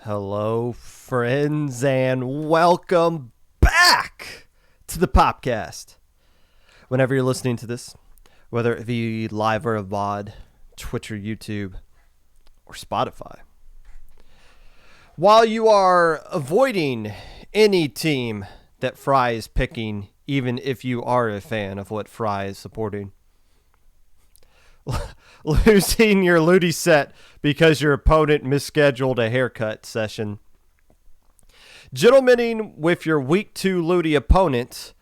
Hello, friends, and welcome back to the Popcast. Whenever you're listening to this, whether it be live or a VOD, Twitch or YouTube, or Spotify, while you are avoiding any team that Fry is picking, even if you are a fan of what Fry is supporting, losing your Ludi set because your opponent misscheduled a haircut session, gentlemaning with your week 2 Ludi opponent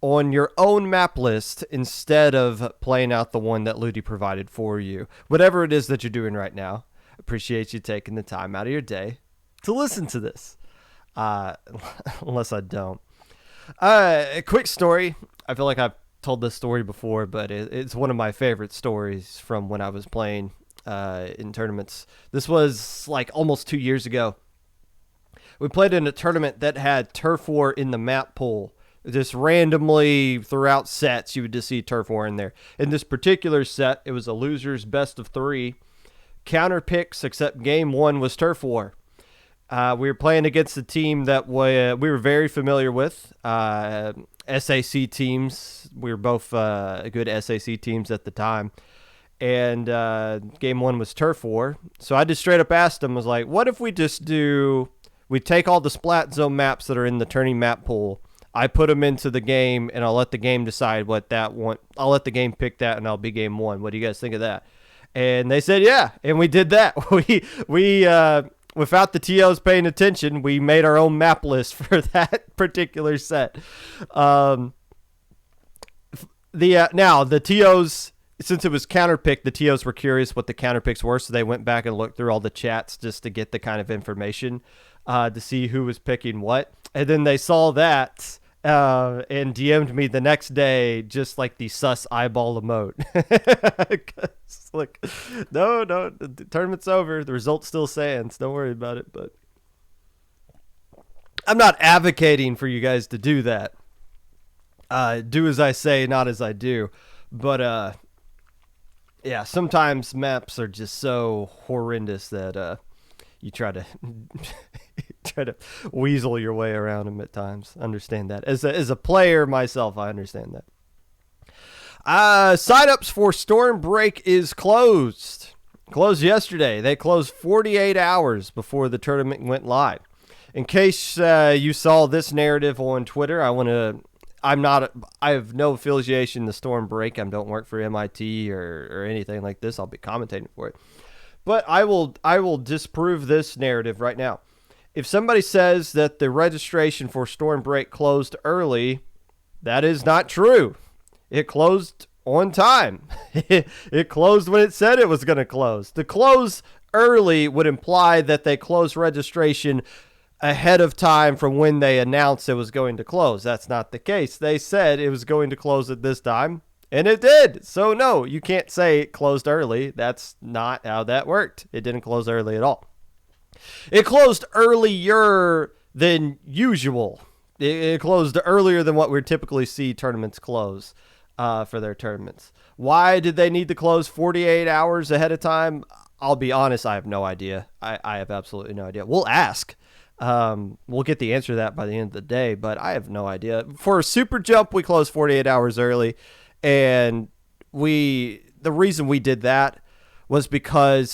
on your own map list instead of playing out the one that Ludi provided for you. Whatever it is that you're doing right now, appreciate you taking the time out of your day to listen to this. Unless I don't. A quick story. I feel like I've told this story before, but it's one of my favorite stories from when I was playing in tournaments. This was like almost 2 years ago. We played in a tournament that had turf war in the map pool. Just randomly throughout sets, you would just see turf war in there. In this particular set, it was a loser's best of 3. Counter picks, except game 1 was turf war. We were playing against a team that we were very familiar with. SAC teams. We were both good SAC teams at the time. And game 1 was turf war. So I just straight up asked them, was like, what if we take all the splat zone maps that are in the turning map pool, I put them into the game, and I'll let the game decide I'll let the game pick that, and I'll be game 1. What do you guys think of that? And they said, yeah. And we did that. We without the TOs paying attention, we made our own map list for that particular set. Now the TOs, since it was counterpick, the TOs were curious what the counterpicks were, so they went back and looked through all the chats just to get the kind of information to see who was picking what. And then they saw that and DM'd me the next day, just like the sus eyeball emote. Like, no, the tournament's over. The result still stands. Don't worry about it. But I'm not advocating for you guys to do that. Do as I say, not as I do. But yeah, sometimes maps are just so horrendous that you try to weasel your way around them at times. Understand that. As a player myself, I understand that. Sign-ups for Stormbreak is closed. Closed yesterday. They closed 48 hours before the tournament went live. In case you saw this narrative on Twitter, I have no affiliation to Stormbreak. I don't work for MIT or anything like this. I'll be commentating for it. But I will disprove this narrative right now. If somebody says that the registration for Stormbreak closed early, that is not true. It closed on time. It closed when it said it was going to close. To close early would imply that they closed registration ahead of time from when they announced it was going to close. That's not the case. They said it was going to close at this time, and it did. So no, you can't say it closed early. That's not how that worked. It didn't close early at all. It closed earlier than usual. It closed earlier than what we typically see tournaments close for their tournaments. Why did they need to close 48 hours ahead of time? I'll be honest, I have no idea. I have absolutely no idea. We'll ask. We'll get the answer to that by the end of the day, but I have no idea. For a super jump, we closed 48 hours early, and the reason we did that was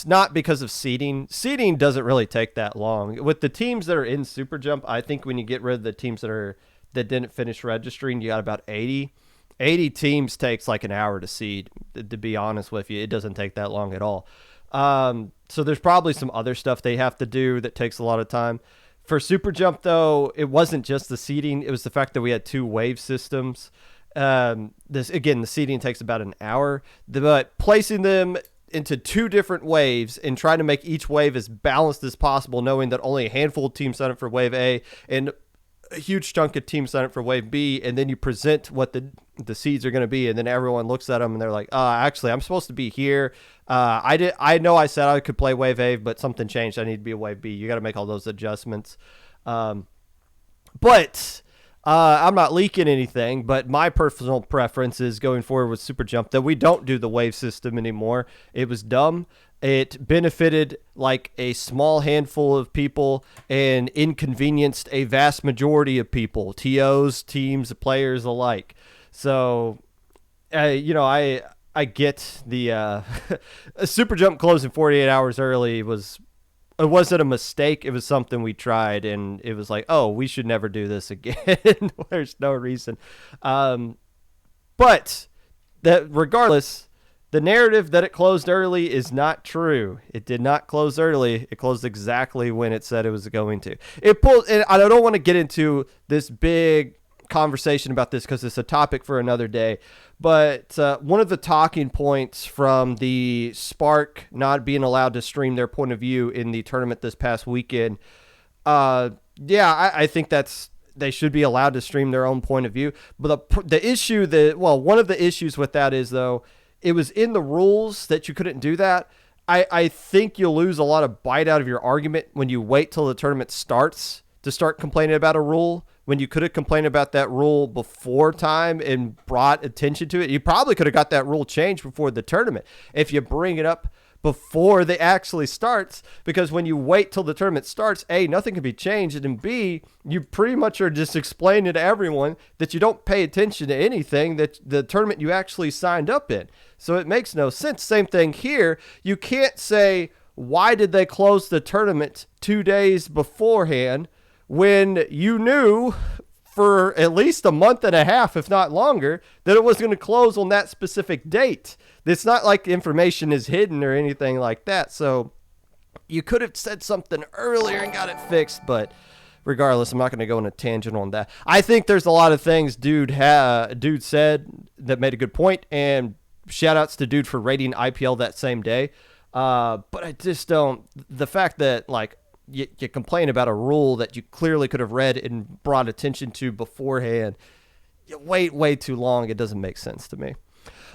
not because of seeding. Seeding doesn't really take that long. With the teams that are in super jump, I think when you get rid of the teams that didn't finish registering, you got about 80. 80 teams takes like an hour to seed, to be honest with you. It doesn't take that long at all. So there's probably some other stuff they have to do that takes a lot of time. For Super Jump, though, it wasn't just the seeding. It was the fact that we had 2 wave systems. The seeding takes about an hour. But placing them into 2 different waves and trying to make each wave as balanced as possible, knowing that only a handful of teams sign up for Wave A and a huge chunk of teams sign up for Wave B, and then you present what the seeds are going to be, and then everyone looks at them and they're like, actually, I'm supposed to be here. I know I said I could play Wave A, but something changed. I need to be a Wave B. You got to make all those adjustments. But I'm not leaking anything, but my personal preference is going forward with Super Jump that we don't do the wave system anymore. It was dumb. It benefited like a small handful of people and inconvenienced a vast majority of people, TOs, teams, players alike. So, I get the Super Jump closing 48 hours early it wasn't a mistake. It was something we tried, and it was like, oh, we should never do this again. There's no reason. But that regardless, the narrative that it closed early is not true. It did not close early. It closed exactly when it said it was going to. And I don't want to get into this big conversation about this because it's a topic for another day. But one of the talking points from the Spark not being allowed to stream their point of view in the tournament this past weekend, I think they should be allowed to stream their own point of view. But the issue one of the issues with that is, though, it was in the rules that you couldn't do that. I think you'll lose a lot of bite out of your argument when you wait till the tournament starts to start complaining about a rule, when you could have complained about that rule before time and brought attention to it. You probably could have got that rule changed before the tournament if you bring it up before they actually starts, because when you wait till the tournament starts, A, nothing can be changed, and B, you pretty much are just explaining to everyone that you don't pay attention to anything that the tournament you actually signed up in. So it makes no sense. Same thing here. You can't say, why did they close the tournament 2 days beforehand when you knew for at least a month and a half, if not longer, that it was going to close on that specific date. It's not like information is hidden or anything like that. So you could have said something earlier and got it fixed, but regardless, I'm not going to go on a tangent on that. I think there's a lot of things dude said that made a good point, and shout outs to dude for rating IPL that same day. But I just don't, the fact that like, you complain about a rule that you clearly could have read and brought attention to beforehand. You wait way too long. It doesn't make sense to me.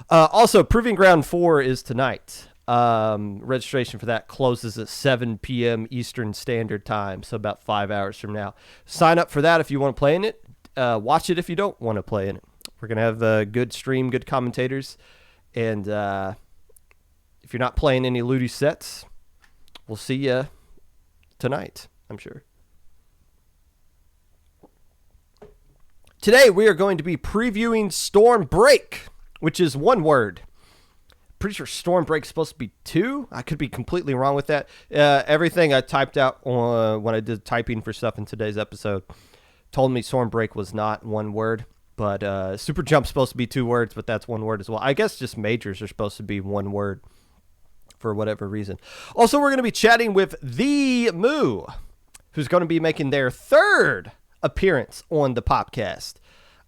Also, Proving Ground 4 is tonight. Registration for that closes at 7 p.m. Eastern Standard Time, so about 5 hours from now. Sign up for that if you want to play in it. Watch it if you don't want to play in it. We're going to have a good stream, good commentators. And if you're not playing any Ludi sets, we'll see you tonight, I'm sure. Today we are going to be previewing Stormbreak, which is one word. pretty sure Stormbreak's supposed to be 2. I could be completely wrong with that. Everything I typed out when I did typing for stuff in today's episode told me Stormbreak was not 1 word. But Super Jump's supposed to be 2 words, but that's 1 word as well. I guess just majors are supposed to be 1 word for whatever reason. Also, we're going to be chatting with The Moo, who's going to be making their 3rd appearance on the Popcast.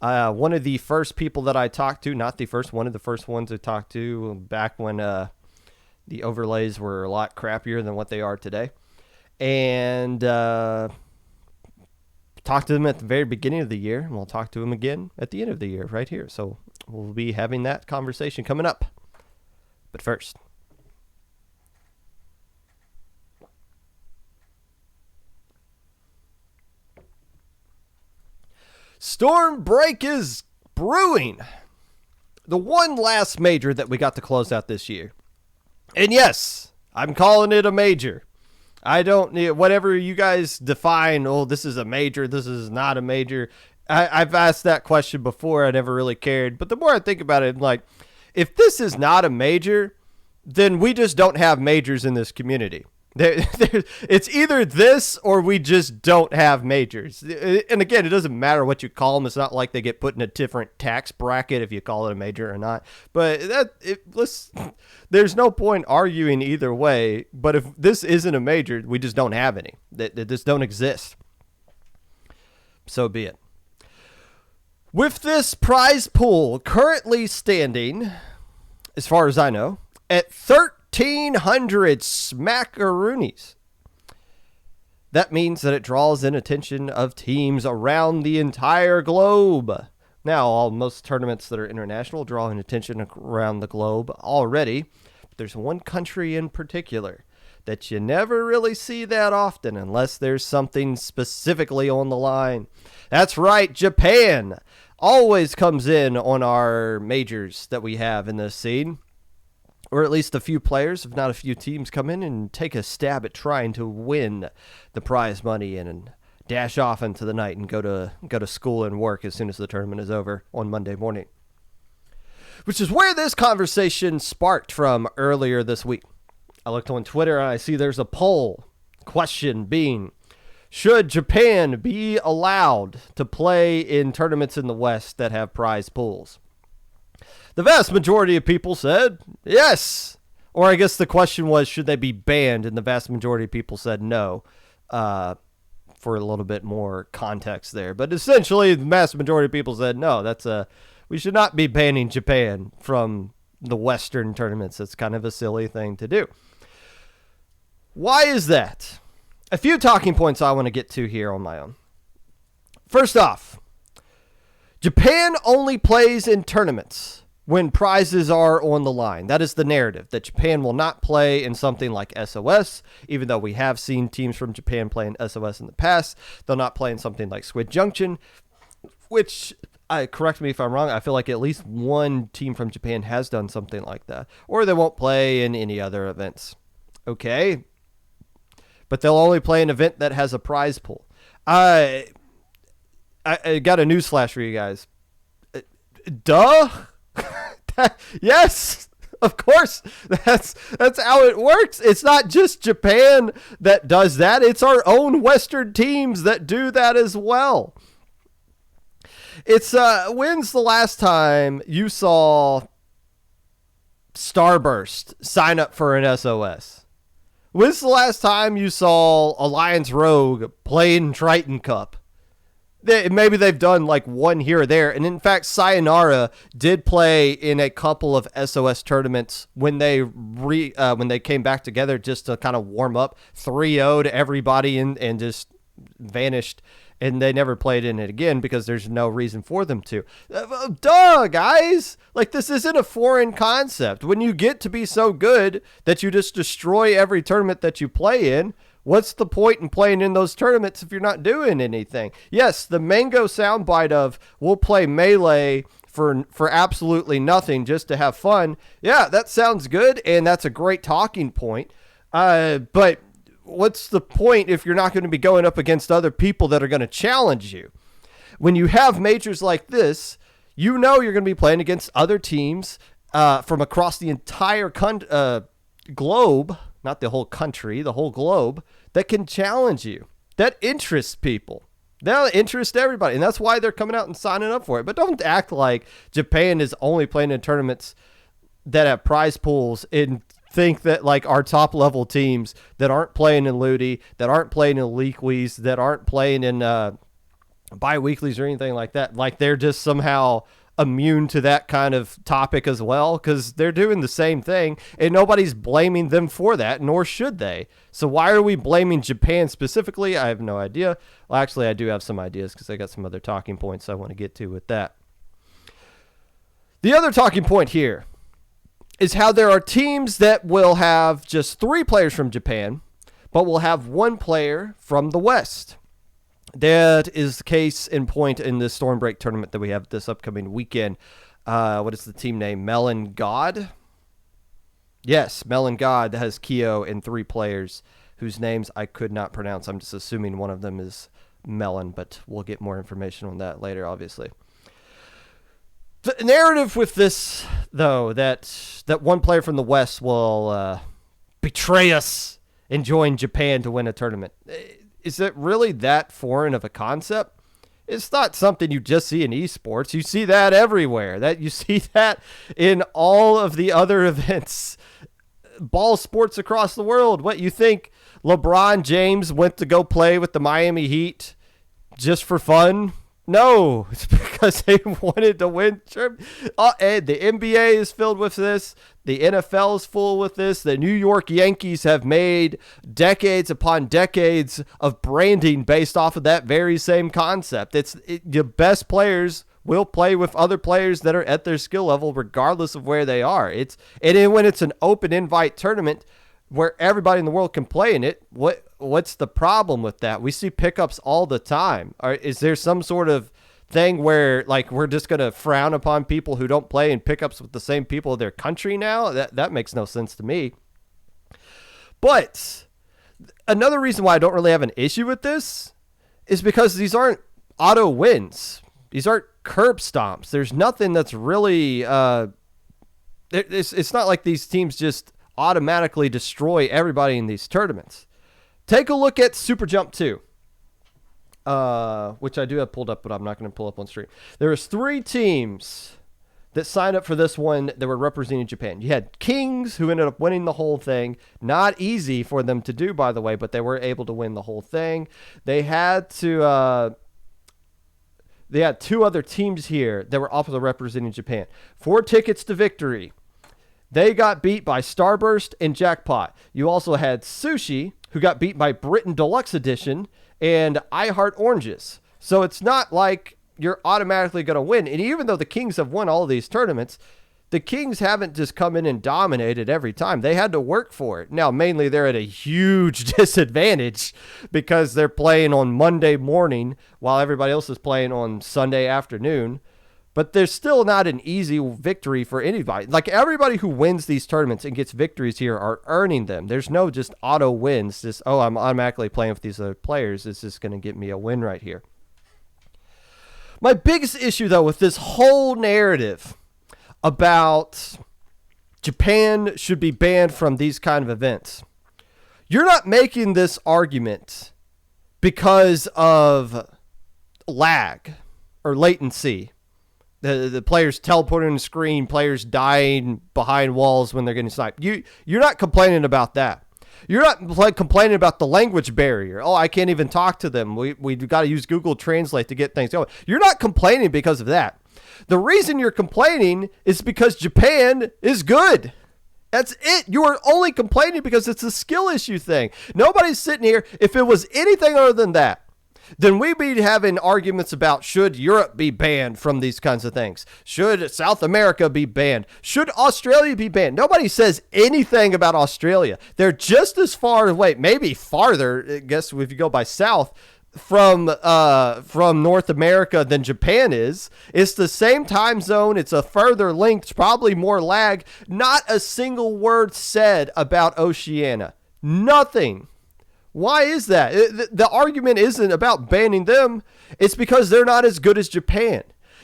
One of the first people that I talked to, not the first, one of the first ones I talked to back when the overlays were a lot crappier than what they are today. And talked to them at the very beginning of the year, and we'll talk to them again at the end of the year right here. So we'll be having that conversation coming up. But first, Stormbreak is brewing. The one last major that we got to close out this year. And yes, I'm calling it a major. I don't need whatever you guys define. Oh, this is a major. This is not a major. I've asked that question before. I never really cared. But the more I think about it, I'm like, if this is not a major, then we just don't have majors in this community. It's either this or we just don't have majors. And again, it doesn't matter what you call them. It's not like they get put in a different tax bracket if you call it a major or not. But there's no point arguing either way. But if this isn't a major, we just don't have any. That just don't exist. So be it. With this prize pool currently standing, as far as I know, at 1,300 smackaroonies. That means that it draws in attention of teams around the entire globe. Now, most tournaments that are international draw in attention around the globe already. But there's one country in particular that you never really see that often unless there's something specifically on the line. That's right, Japan always comes in on our majors that we have in this scene. Or at least a few players, if not a few teams, come in and take a stab at trying to win the prize money and dash off into the night and go to school and work as soon as the tournament is over on Monday morning. Which is where this conversation sparked from earlier this week. I looked on Twitter and I see there's a poll. Question being, should Japan be allowed to play in tournaments in the West that have prize pools? The vast majority of people said yes. Or I guess the question was, should they be banned? And the vast majority of people said no, for a little bit more context there. But essentially, the vast majority of people said no, we should not be banning Japan from the Western tournaments. It's kind of a silly thing to do. Why is that? A few talking points I want to get to here on my own. First off, Japan only plays in tournaments when prizes are on the line. That is the narrative, that Japan will not play in something like SOS, even though we have seen teams from Japan play in SOS in the past. They'll not play in something like Squid Junction, which, correct me if I'm wrong, I feel like at least one team from Japan has done something like that. Or they won't play in any other events. Okay. But they'll only play an event that has a prize pool. I got a newsflash for you guys. Duh. Yes, of course. That's how it works. It's not just Japan that does that. It's our own Western teams that do that as well. It's when's the last time you saw Starburst sign up for an SOS? When's the last time you saw Alliance Rogue play in Triton Cup? Maybe they've done like one here or there. And in fact, Sayonara did play in a couple of SOS tournaments when they came back together just to kind of warm up. 3-0'd everybody and just vanished. And they never played in it again because there's no reason for them to. Duh, guys! Like, this isn't a foreign concept. When you get to be so good that you just destroy every tournament that you play in, what's the point in playing in those tournaments if you're not doing anything? Yes, the Mango soundbite of we'll play Melee for absolutely nothing just to have fun. Yeah, that sounds good, and that's a great talking point. But what's the point if you're not going to be going up against other people that are going to challenge you? When you have majors like this, you know you're going to be playing against other teams from across the entire globe, not the whole country, the whole globe, that can challenge you, that interests people. That'll interest everybody, and that's why they're coming out and signing up for it. But don't act like Japan is only playing in tournaments that have prize pools and think that like our top level teams that aren't playing in Ludi, that aren't playing in Leaguewees, that aren't playing in bi-weeklies or anything like that, like they're just somehow immune to that kind of topic as well, because they're doing the same thing and nobody's blaming them for that, nor should they. So why are we blaming Japan specifically? I have no idea. Well, actually, I do have some ideas because I got some other talking points I want to get to with that. The other talking point here is how there are teams that will have just 3 players from Japan, but will have 1 player from the West. That is the case in point in this Stormbreak tournament that we have this upcoming weekend. What is the team name? Melon God? Yes, Melon God has Kyo and 3 players whose names I could not pronounce. I'm just assuming one of them is Melon, but we'll get more information on that later, obviously. The narrative with this, though, that 1 player from the West will betray us and join Japan to win a tournament. Is it really that foreign of a concept? It's not something you just see in esports. You see that everywhere. You see that in all of the other events, ball sports across the world. What, you think LeBron James went to go play with the Miami Heat just for fun? No, it's because they wanted to win. And the NBA is filled with this. The NFL is full with this. The New York Yankees have made decades upon decades of branding based off of that very same concept. The best players will play with other players that are at their skill level, regardless of where they are. And then when it's an open invite tournament where everybody in the world can play in it, what's the problem with that? We see pickups all the time. Is there some sort of thing where like we're just going to frown upon people who don't play in pickups with the same people of their country now? That makes no sense to me. But another reason why I don't really have an issue with this is because these aren't auto wins. These aren't curb stomps. There's nothing that's really it's not like these teams just automatically destroy everybody in these tournaments. Take a look at Super Jump 2, which I do have pulled up, but I'm not going to pull up on stream. There was 3 teams that signed up for this one that were representing Japan. You had Kings, who ended up winning the whole thing. Not easy for them to do, by the way, but they were able to win the whole thing. They had 2 other teams here that were also representing Japan. 4 tickets to victory. They got beat by Starburst and Jackpot. You also had Sushi, who got beat by Britain Deluxe Edition and I Heart Oranges. So it's not like you're automatically going to win. And even though the Kings have won all of these tournaments, the Kings haven't just come in and dominated every time. They had to work for it. Now, mainly they're at a huge disadvantage because they're playing on Monday morning while everybody else is playing on Sunday afternoon. But there's still not an easy victory for anybody. Like, everybody who wins these tournaments and gets victories here are earning them. There's no just auto wins. Just, I'm automatically playing with these other players. It's just going to get me a win right here. My biggest issue, though, with this whole narrative about Japan should be banned from these kind of events, you're not making this argument because of lag or latency. The players teleporting on the screen, players dying behind walls when they're getting sniped. You're not complaining about that. You're not complaining about the language barrier. Oh, I can't even talk to them. We got to use Google Translate to get things going. You're not complaining because of that. The reason you're complaining is because Japan is good. That's it. You are only complaining because it's a skill issue thing. Nobody's sitting here. If it was anything other than that, then we'd be having arguments about should Europe be banned from these kinds of things? Should South America be banned? Should Australia be banned? Nobody says anything about Australia. They're just as far away, maybe farther, I guess if you go by south, from North America than Japan is. It's the same time zone. It's a further link. It's probably more lag. Not a single word said about Oceania. Nothing. Why is that? The argument isn't about banning them. It's because they're not as good as Japan.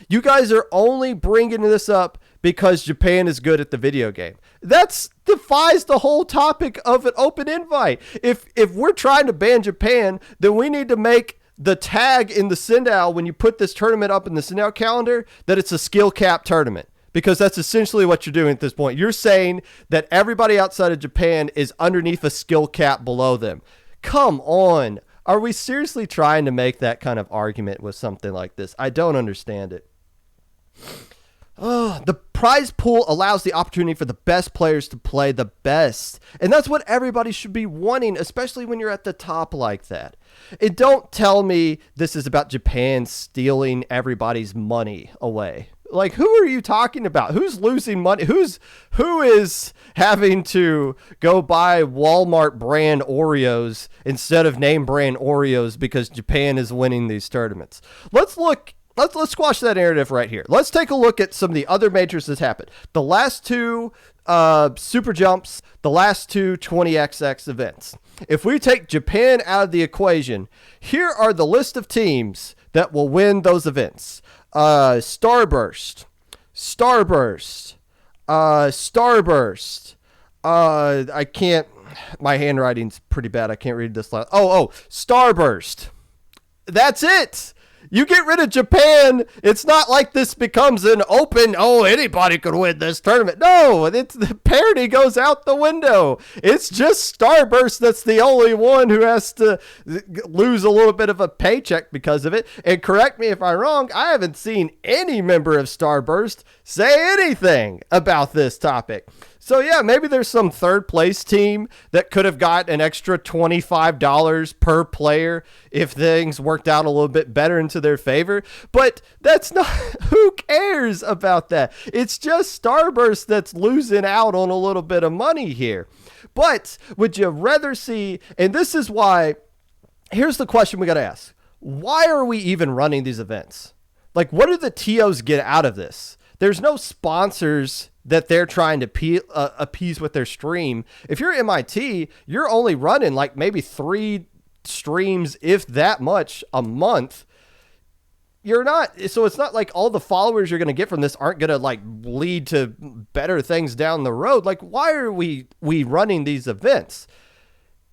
You guys are only bringing this up because Japan is good at the video game. That's defies the whole topic of an open invite. If we're trying to ban Japan, then we need to make the tag in the Sindao when you put this tournament up in the Sindao calendar that it's a skill cap tournament. Because that's essentially what you're doing at this point. You're saying that everybody outside of Japan is underneath a skill cap below them. Come on. Are we seriously trying to make that kind of argument with something like this? I don't understand it. The prize pool allows the opportunity for the best players to play the best. And that's what everybody should be wanting, especially when you're at the top like that. And don't tell me this is about Japan stealing everybody's money away. Like, who are you talking about? Who's losing money? Who is having to go buy Walmart brand Oreos instead of name brand Oreos because Japan is winning these tournaments? Let's squash that narrative right here. Let's take a look at some of the other majors that's happened. The last two Super Jumps, the last two 20XX events. If we take Japan out of the equation, here are the list of teams that will win those events. Starburst. I can't, my handwriting's pretty bad. I can't read this last. Starburst. That's it. You get rid of Japan, it's not like this becomes an open, anybody could win this tournament. No, the parity goes out the window. It's just Starburst that's the only one who has to lose a little bit of a paycheck because of it. And correct me if I'm wrong, I haven't seen any member of Starburst say anything about this topic. So yeah, maybe there's some third place team that could have got an extra $25 per player if things worked out a little bit better into their favor. But that's not, who cares about that? It's just Starburst that's losing out on a little bit of money here. But would you rather see, and this is why, here's the question we got to ask. Why are we even running these events? Like, what do the TOs get out of this? There's no sponsors that they're trying to appease with their stream. If you're MIT, you're only running like maybe 3 streams, if that much, a month. You're not, so it's not like all the followers you're going to get from this aren't going to like lead to better things down the road. Like, why are we running these events?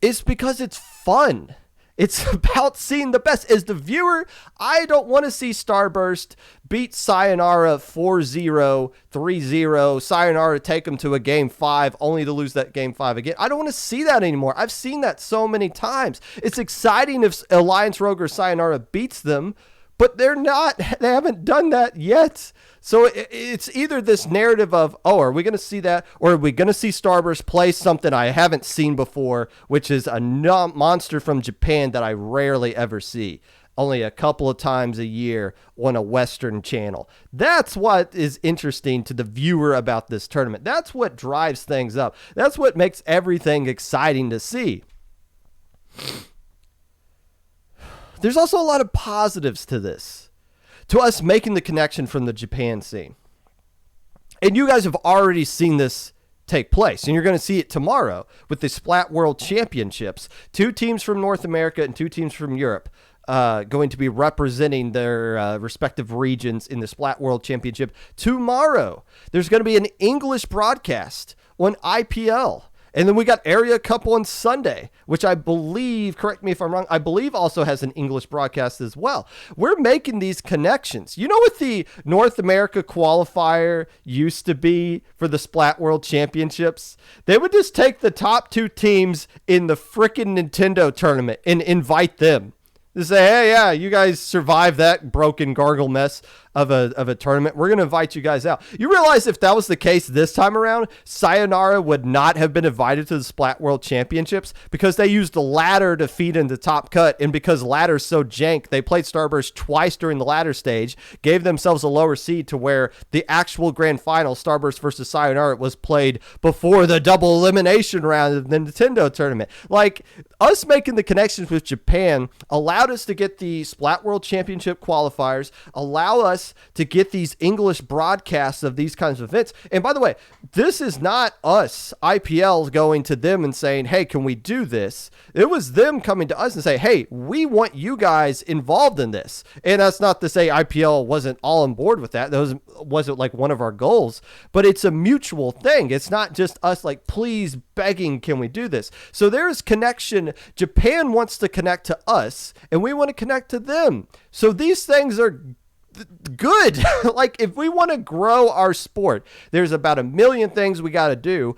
It's because it's fun. It's about seeing the best. As the viewer, I don't want to see Starburst beat Sayonara 4-0, 3-0, Sayonara take them to a game 5, only to lose that game 5 again. I don't want to see that anymore. I've seen that so many times. It's exciting if Alliance Rogue or Sayonara beats them, but they haven't done that yet. So it's either this narrative of, are we going to see that? Or are we going to see Starburst play something I haven't seen before, which is a monster from Japan that I rarely ever see, only a couple of times a year on a Western channel. That's what is interesting to the viewer about this tournament. That's what drives things up. That's what makes everything exciting to see. There's also a lot of positives to this, to us making the connection from the Japan scene. And you guys have already seen this take place, and you're going to see it tomorrow with the Splat World Championships. 2 teams from North America and 2 teams from Europe going to be representing their respective regions in the Splat World Championship tomorrow. There's going to be an English broadcast on IPL. And then we got Area Cup on Sunday, which I believe, correct me if I'm wrong, I believe also has an English broadcast as well. We're making these connections. You know what the North America qualifier used to be for the Splat World Championships? They would just take the top 2 teams in the frickin' Nintendo tournament and invite them. To say, hey, yeah, you guys survived that broken gargle mess of a tournament. We're going to invite you guys out. You realize if that was the case this time around, Sayonara would not have been invited to the Splat World Championships because they used the ladder to feed into top cut. And because ladder's so jank, they played Starburst twice during the ladder stage, gave themselves a lower seed to where the actual grand final, Starburst versus Sayonara, was played before the double elimination round of the Nintendo tournament. Like, us making the connections with Japan allowed us to get the Splat World Championship qualifiers, allow us us to get these English broadcasts of these kinds of events. And by the way, this is not us, IPLs, going to them and saying, hey, can we do this? It was them coming to us and say, hey, we want you guys involved in this. And that's not to say IPL wasn't all on board with that. That wasn't like one of our goals, but it's a mutual thing. It's not just us like, please begging, can we do this? So there's connection. Japan wants to connect to us and we want to connect to them. So these things are good. Like if we want to grow our sport, there's about 1 million things we got to do.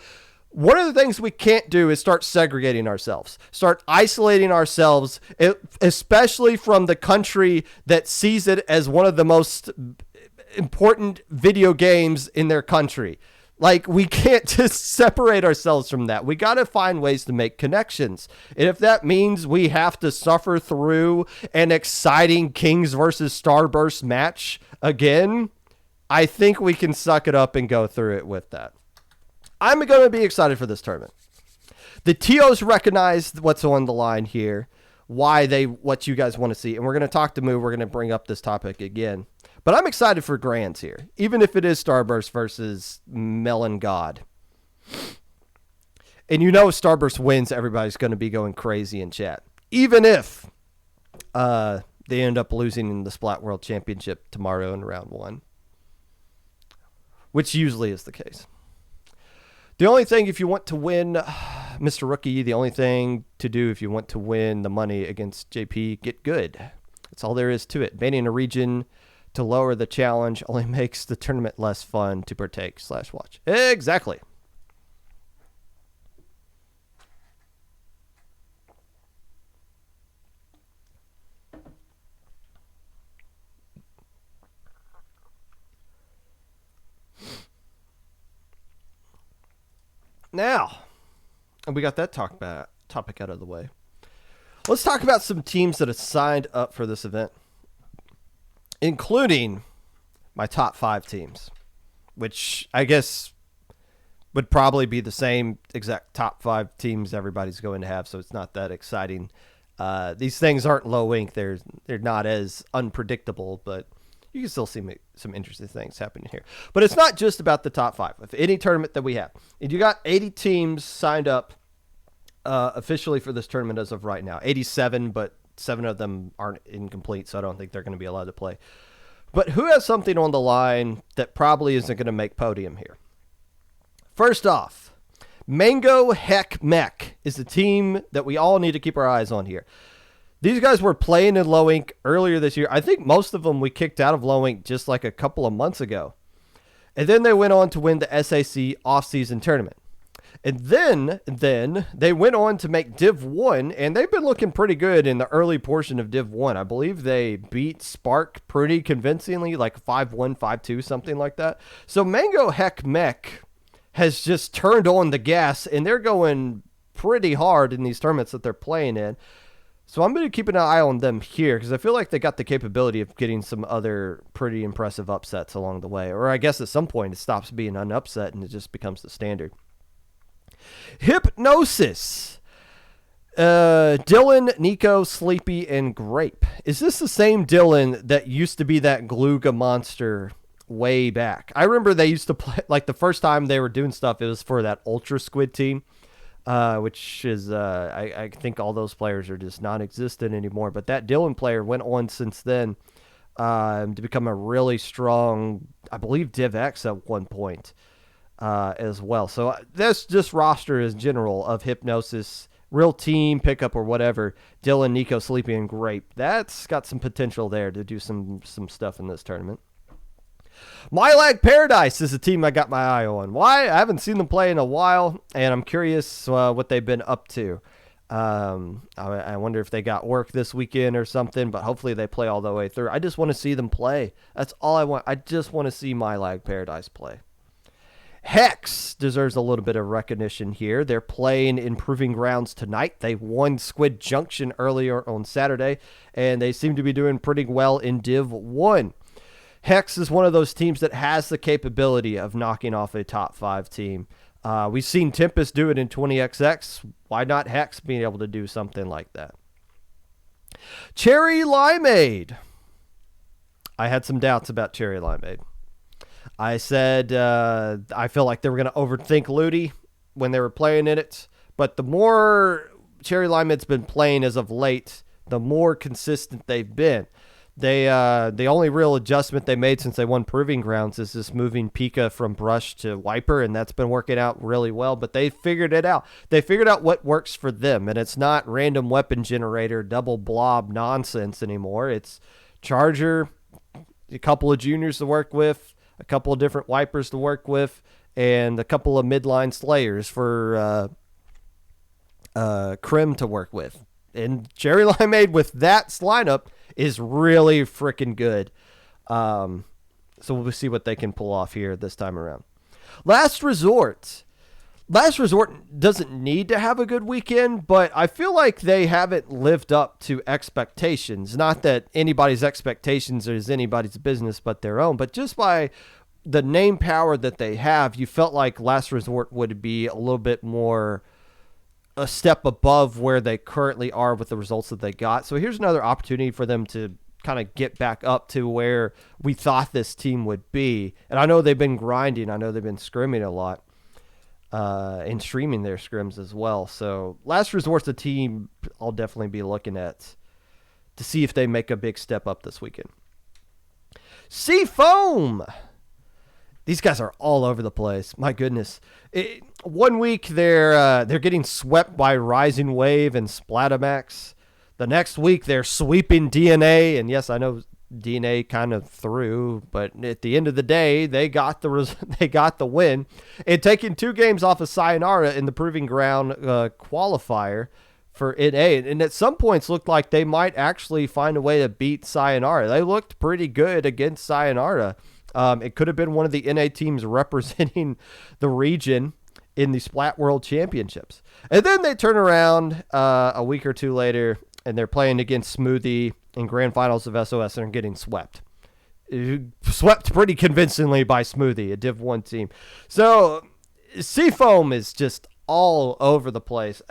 One of the things we can't do is start segregating ourselves, start isolating ourselves, especially from the country that sees it as one of the most important video games in their country. Like, we can't just separate ourselves from that. We got to find ways to make connections. And if that means we have to suffer through an exciting Kings versus Starburst match again, I think we can suck it up and go through it with that. I'm going to be excited for this tournament. The TOs recognized what's on the line here, what you guys want to see. And we're going to talk to Moo. We're going to bring up this topic again. But I'm excited for grands here, even if it is Starburst versus Melon God. And if Starburst wins, everybody's going to be going crazy in chat. Even if they end up losing in the Splat World Championship tomorrow in round 1. Which usually is the case. The only thing, if you want to win, Mr. Rookie, the only thing to do if you want to win the money against JP, get good. That's all there is to it. Banning a region to lower the challenge only makes the tournament less fun to partake / watch. Exactly. Now, and we got that topic out of the way. Let's talk about some teams that have signed up for this event, including my top 5 teams, which I guess would probably be the same exact top 5 teams everybody's going to have, so it's not that exciting. These things aren't low ink. They're not as unpredictable, but you can still see some interesting things happening here. But it's not just about the top 5 of any tournament that we have. And you got 80 teams signed up officially for this tournament as of right now. 87, but 7 of them aren't incomplete, so I don't think they're going to be allowed to play. But who has something on the line that probably isn't going to make podium here? First off, Mango Heck Mech is the team that we all need to keep our eyes on here. These guys were playing in low ink earlier this year. I think most of them we kicked out of low ink just like a couple of months ago. And then they went on to win the SAC off-season tournament. And then they went on to make Div 1, and they've been looking pretty good in the early portion of Div 1. I believe they beat Spark pretty convincingly, like 5-1, 5-2, something like that. So Mango Heck Mech has just turned on the gas, and they're going pretty hard in these tournaments that they're playing in. So I'm going to keep an eye on them here because I feel like they got the capability of getting some other pretty impressive upsets along the way. Or I guess at some point it stops being an upset and it just becomes the standard. Hypnosis. Dylan, Nico, Sleepy, and Grape. Is this the same Dylan that used to be that Gluga monster way back? I remember they used to play, like the first time they were doing stuff, it was for that Ultra Squid team. Which is, I think all those players are just non-existent anymore. But that Dylan player went on since then to become a really strong, I believe, Div X at one point as well. So that's just roster in general of Hypnosis, real team, pickup, or whatever. Dylan, Nico, Sleepy, and Grape. That's got some potential there to do some stuff in this tournament. My Lag Paradise is a team I got my eye on. Why? I haven't seen them play in a while, and I'm curious what they've been up to. I wonder if they got work this weekend or something, but hopefully they play all the way through. I just want to see them play. That's all I want. I just want to see My Lag Paradise play. Hex deserves a little bit of recognition here. They're playing in Proving Grounds tonight. They won Squid Junction earlier on Saturday, and they seem to be doing pretty well in Div 1. Hex is one of those teams that has the capability of knocking off a top 5 team. We've seen Tempest do it in 20XX. Why not Hex being able to do something like that? Cherry Limeade. I had some doubts about Cherry Limeade. I said I feel like they were going to overthink Ludi when they were playing in it. But the more Cherry Limeade's been playing as of late, the more consistent they've been. The only real adjustment they made since they won Proving Grounds is this moving Pika from Brush to Wiper, and that's been working out really well. But they figured it out. They figured out what works for them, and it's not random weapon generator, double blob nonsense anymore. It's Charger, a couple of juniors to work with, a couple of different Wipers to work with, and a couple of midline Slayers for Crim to work with. And Cherry Limeade with that lineup is really freaking good. So we'll see what they can pull off here this time around. Last Resort. Last Resort doesn't need to have a good weekend, but I feel like they haven't lived up to expectations. Not that anybody's expectations is anybody's business but their own, but just by the name power that they have, you felt like Last Resort would be a little bit more a step above where they currently are with the results that they got. So here's another opportunity for them to kind of get back up to where we thought this team would be. And I know they've been grinding. I know they've been scrimming a lot and streaming their scrims as well. So Last Resort's a team I'll definitely be looking at to see if they make a big step up this weekend. Seafoam. These guys are all over the place. My goodness. 1 week they're getting swept by Rising Wave and Splatamax. The next week they're sweeping DNA, and yes, I know DNA kind of threw, but at the end of the day, they got the win. And taking 2 games off of Sayonara in the Proving Ground qualifier for NA, and at some points looked like they might actually find a way to beat Sayonara. They looked pretty good against Sayonara. It could have been one of the NA teams representing the region in the Splat World Championships. And then they turn around a week or two later, and they're playing against Smoothie in Grand Finals of SOS and are getting swept. Swept pretty convincingly by Smoothie, a Div 1 team. So Seafoam is just all over the place.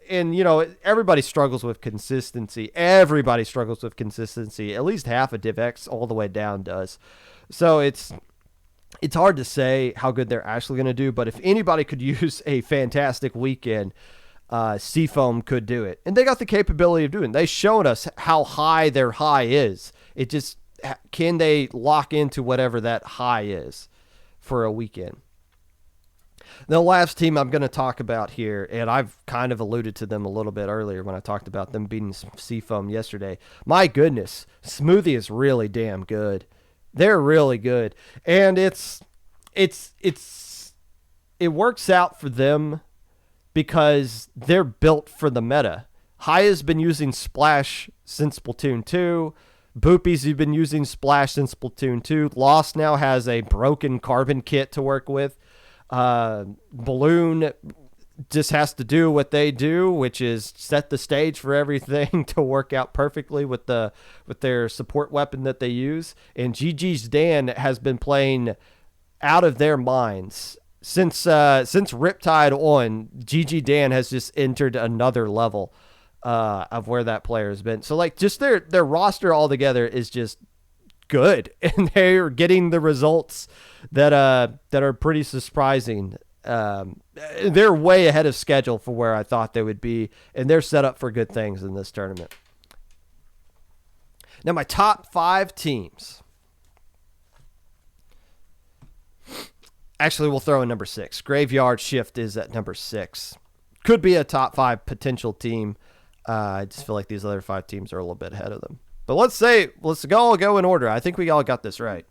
And, everybody struggles with consistency. Everybody struggles with consistency. At least half of Div X all the way down does. So it's hard to say how good they're actually going to do, but if anybody could use a fantastic weekend, Seafoam could do it. And they got the capability of doing it. They showed us how high their high is. It just, can they lock into whatever that high is for a weekend? The last team I'm going to talk about here, and I've kind of alluded to them a little bit earlier when I talked about them beating Seafoam yesterday. My goodness, Smoothie is really damn good. They're really good. And it works out for them because they're built for the meta. Haya's been using Splash since Splatoon 2. Boopies have been using Splash since Splatoon 2. Lost now has a broken carbon kit to work with. Balloon just has to do what they do, which is set the stage for everything to work out perfectly with their support weapon that they use. And GG's Dan has been playing out of their minds since Riptide on. GG Dan has just entered another level of where that player has been. So just their roster altogether is just good, and they're getting the results that are pretty surprising. They're way ahead of schedule for where I thought they would be, and they're set up for good things in this tournament. Now, my top 5 teams. Actually, we'll throw in number 6. Graveyard Shift is at number 6. Could be a top 5 potential team. I just feel like these other 5 teams are a little bit ahead of them. But let's all go in order. I think we all got this right.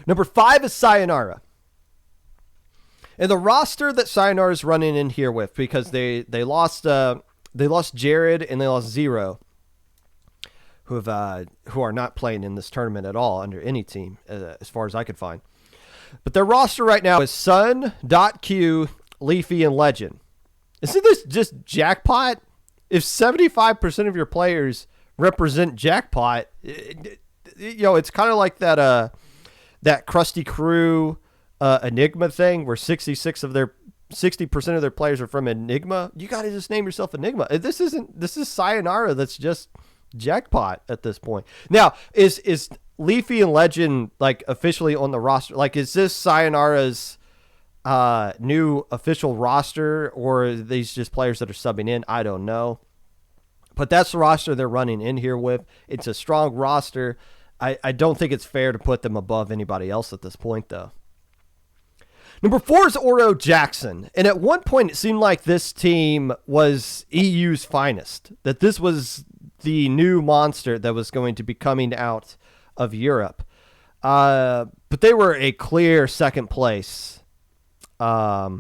Number 5 is Sayonara. And the roster that Sayonara is running in here with, because they lost Jared and they lost Zero, who are not playing in this tournament at all under any team, as far as I could find. But their roster right now is Sun, Q, Leafy, and Legend. Isn't this just jackpot? If 75% of your players represent jackpot, it's kind of like that Krusty Crew Enigma thing where 60% of their players are from Enigma. You got to just name yourself Enigma. This is Sayonara that's just jackpot at this point. Now, is Leafy and Legend like officially on the roster? Like, is this Sayonara's new official roster, or are these just players that are subbing in? I don't know. But that's the roster they're running in here with. It's a strong roster. I don't think it's fair to put them above anybody else at this point, though. Number 4 is Oro Jackson. And at one point, it seemed like this team was EU's finest, that this was the new monster that was going to be coming out of Europe. But they were a clear second place. They're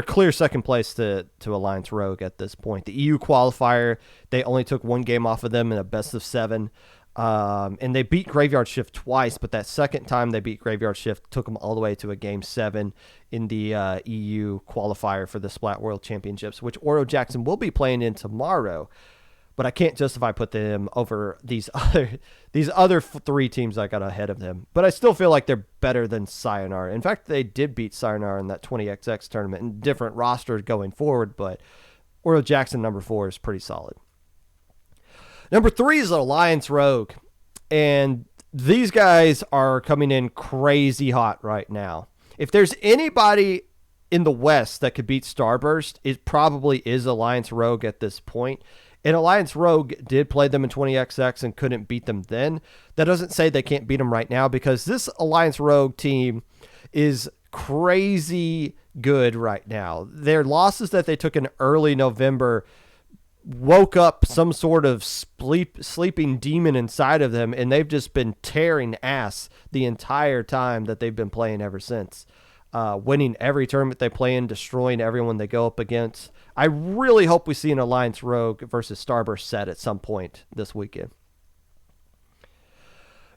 clear second place to Alliance Rogue at this point. The EU qualifier, they only took one game off of them in a best of 7. And they beat Graveyard Shift twice, but that second time they beat Graveyard Shift took them all the way to a game 7 in the EU qualifier for the Splat World Championships, which Oro Jackson will be playing in tomorrow. But I can't justify put them over these other 3 teams I got ahead of them. But I still feel like they're better than Sayonara. In fact, they did beat Sayonara in that 20XX tournament in different rosters going forward, but Oro Jackson, number 4, is pretty solid. Number 3 is Alliance Rogue, and these guys are coming in crazy hot right now. If there's anybody in the West that could beat Starburst, it probably is Alliance Rogue at this point. And Alliance Rogue did play them in 20XX and couldn't beat them then. That doesn't say they can't beat them right now, because this Alliance Rogue team is crazy good right now. Their losses that they took in early November woke up some sort of sleeping demon inside of them, and they've just been tearing ass the entire time that they've been playing ever since. Winning every tournament they play in, destroying everyone they go up against. I really hope we see an Alliance Rogue versus Starburst set at some point this weekend.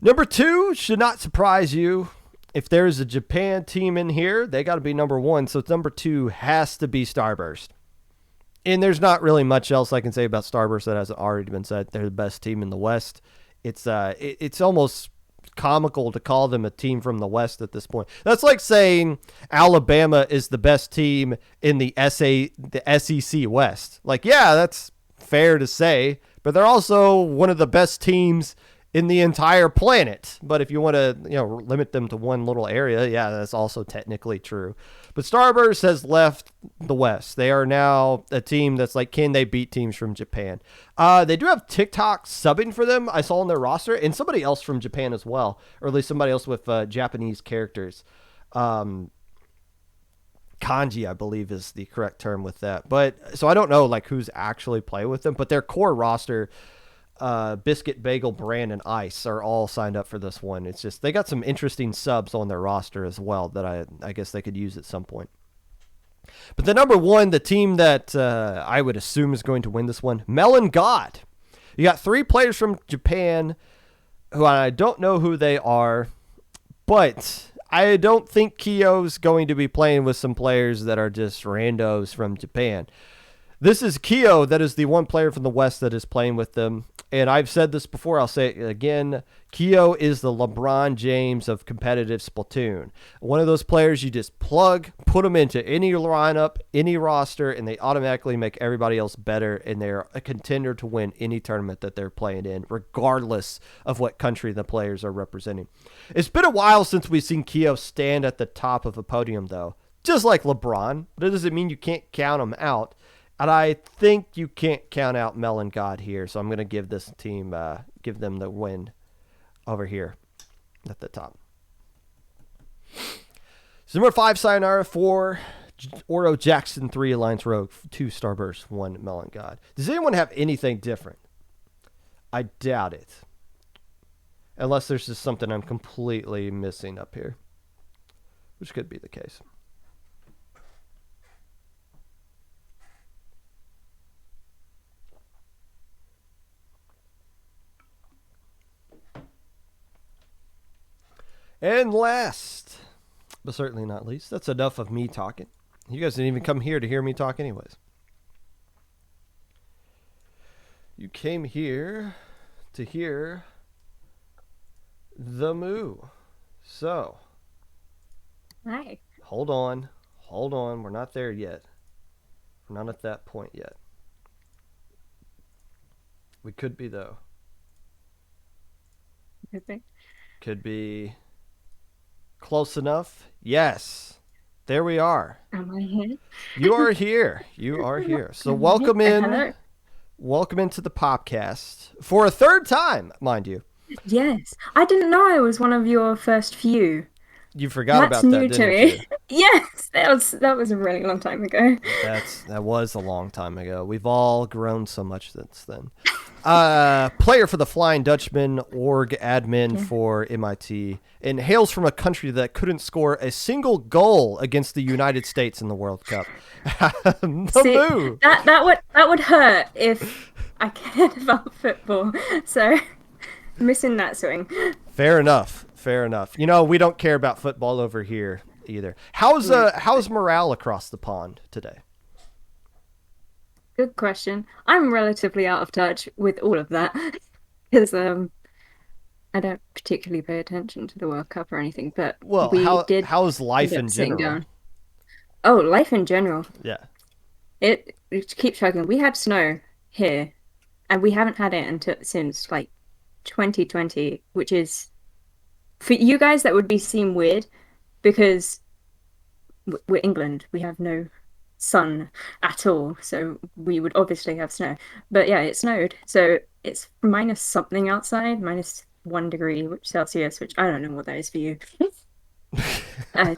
Number 2 should not surprise you. If there's a Japan team in here, they got to be number 1, so number 2 has to be Starburst. And there's not really much else I can say about Starburst that hasn't already been said. They're the best team in the West. It's almost comical to call them a team from the West at this point. That's like saying Alabama is the best team in the SEC West. Like, yeah, that's fair to say, but they're also one of the best teams in the entire planet. But if you want to, limit them to one little area, yeah, that's also technically true. But Starburst has left the West. They are now a team that's like, can they beat teams from Japan? They do have TikTok subbing for them, I saw on their roster, and somebody else from Japan as well, or at least somebody else with Japanese characters. Kanji, I believe, is the correct term with that. But so I don't know like who's actually playing with them, but their core roster, Biscuit, Bagel, Brand, and Ice are all signed up for this one. It's just they got some interesting subs on their roster as well that I guess they could use at some point. But the number 1, the team that I would assume is going to win this one, Melon God. You got 3 players from Japan who I don't know who they are, but I don't think Kyo's going to be playing with some players that are just randos from Japan. This is Kyo, that is the one player from the West that is playing with them. And I've said this before, I'll say it again. Kyo is the LeBron James of competitive Splatoon. One of those players you just plug, put them into any lineup, any roster, and they automatically make everybody else better, and they're a contender to win any tournament that they're playing in, regardless of what country the players are representing. It's been a while since we've seen Kyo stand at the top of a podium, though. Just like LeBron, but it doesn't mean you can't count him out. And I think you can't count out Melon God here, so I'm going to give this team, give them the win over here at the top. So number 5, Sayonara, 4, Oro Jackson, 3, Alliance Rogue, 2, Starburst, 1, Melon God. Does anyone have anything different? I doubt it. Unless there's just something I'm completely missing up here, which could be the case. And last, but certainly not least, that's enough of me talking. You guys didn't even come here to hear me talk anyways. You came here to hear the moo. So, Hi. Hold on. We're not there yet. We're not at that point yet. We could be though. Okay. Could be close enough. Yes. There we are. Am I here? You are here. You are here. So Am I here? welcome in. Hello. Welcome into the Popcast for a third time, mind you. Yes, I didn't know I was one of your first few. You forgot That's about that, new to didn't me. you? Yes, that was a really long time ago. That was a long time ago. We've all grown so much since then. Player for the Flying Dutchman, org admin Yeah. for MIT, and hails from a country that couldn't score a single goal against the United States in the World Cup. The See, Moo. that would hurt if I cared about football. So missing that swing. Fair enough. Fair enough. You know, we don't care about football over here either. How's morale across the pond today? Good question. I'm relatively out of touch with all of that because I don't particularly pay attention to the World Cup or anything, but Well, we did how's end life up in sitting general? down. Oh, life in general. Yeah. It keeps struggling. We had snow here, and we haven't had it until since like 2020, which is for you guys that would be seem weird because we're England. We have no sun at all, so we would obviously have snow. But yeah, it snowed, so it's minus something outside, minus 1 degree which Celsius, which I don't know what that is for you. I